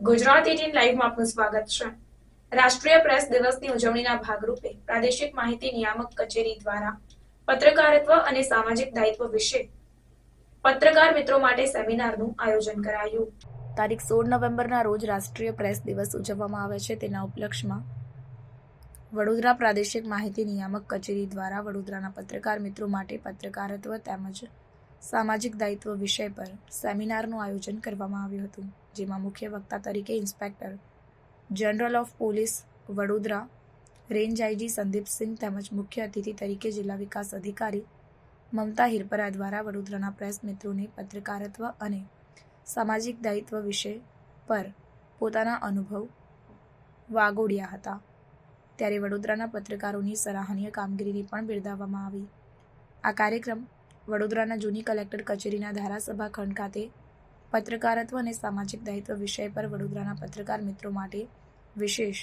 ગુજરાત 18 લાઈવમાં આપનું સ્વાગત છે। રાષ્ટ્રીય પ્રેસ દિવસની ઉજવણીના ભાગરૂપે પ્રાદેશિક માહિતી નિયામક કચેરી દ્વારા પત્રકારત્વ અને સામાજિક દાયિત્વ વિશે પત્રકાર મિત્રો માટે સેમિનારનું આયોજન કરાયું। તારીખ 16 નવેમ્બરના રોજ રાષ્ટ્રીય પ્રેસ દિવસ ઉજવવામાં આવે છે। તેના ઉપલક્ષમાં વડોદરા પ્રાદેશિક માહિતી નિયામક કચેરી દ્વારા વડોદરાના પત્રકાર મિત્રો માટે પત્રકારત્વ તેમજ સામાજિક દાયિત્વ વિષય પર સેમિનારનું આયોજન કરવામાં આવ્યું હતું, જેમાં મુખ્ય વક્તા તરીકે inspector general of police Vadodara range IG Sandipsinh તેમજ મુખ્ય અતિથિ તરીકે જિલ્લા વિકાસ અધિકારી મમતા હિરપરા દ્વારા વડોદરાના પ્રેસ મિત્રોને પત્રકારત્વ અને સામાજિક દાયિત્વ વિષય પર પોતાના અનુભવ વાગોડ્યા હતા। ત્યારે વડોદરાના પત્રકારોની સરાહનીય કામગીરીને પણ બિરદાવવામાં આવી। આ કાર્યક્રમ વડોદરાના જૂની કલેક્ટર કચેરીના ધારાસભા ખંડ ખાતે પત્રકારત્વ અને સામાજિક દાયિત્વ વિષય પર વડોદરાના પત્રકાર મિત્રો માટે વિશેષ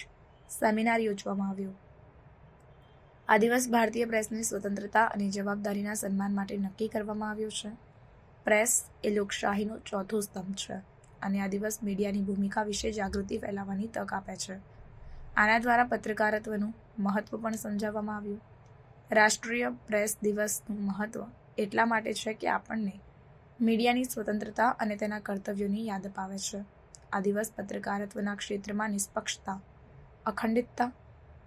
સેમિનાર યોજવામાં આવ્યો। આ દિવસ ભારતીય પ્રેસની સ્વતંત્રતા અને જવાબદારીના સન્માન માટે નક્કી કરવામાં આવ્યો છે। પ્રેસ એ લોકશાહીનો ચોથો સ્તંભ છે અને આ દિવસ મીડિયાની ભૂમિકા વિશે જાગૃતિ ફેલાવવાની તક આપે છે। આના દ્વારા પત્રકારત્વનું મહત્વ પણ સમજાવવામાં આવ્યું। રાષ્ટ્રીય પ્રેસ દિવસનું મહત્વ એટલા માટે છે કે આપણને મીડિયાની સ્વતંત્રતા અને તેના કર્તવ્યોની યાદ અપાવે છે। આ દિવસ પત્રકારત્વના ક્ષેત્રમાં નિષ્પક્ષતા, અખંડિતતા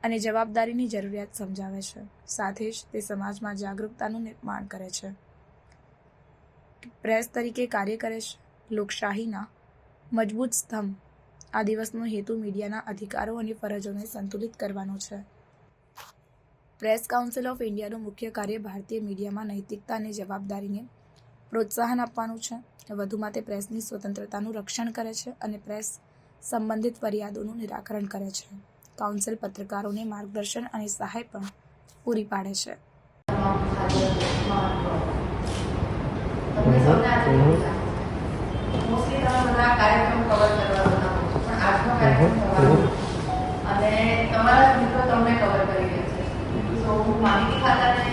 અને જવાબદારીની જરૂરિયાત સમજાવે છે, સાથે જ તે સમાજમાં જાગૃતતાનું નિર્માણ કરે છે, પ્રેસ તરીકે કાર્ય કરે છે, લોકશાહીના મજબૂત સ્તંભ। આ દિવસનો હેતુ મીડિયાના અધિકારો અને ફરજોને સંતુલિત કરવાનો છે। પ્રેસ કાઉન્સિલ ઓફ ઇન્ડિયાનું મુખ્ય કાર્ય ભારતીય મીડિયામાં નૈતિકતા અને જવાબદારીને પ્રોત્સાહન આપવાનું છે। વધુમાં તે પ્રેસની સ્વતંત્રતાનું રક્ષણ કરે છે અને પ્રેસ સંબંધિત ફરિયાદોનું નિરાકરણ કરે છે। કાઉન્સિલ પત્રકારોને માર્ગદર્શન અને સહાય પણ પૂરી પાડે છે। અને તમારા મિત્રો તમને કવર કરી રહ્યા છે। તો હું માહિતી ખાતાને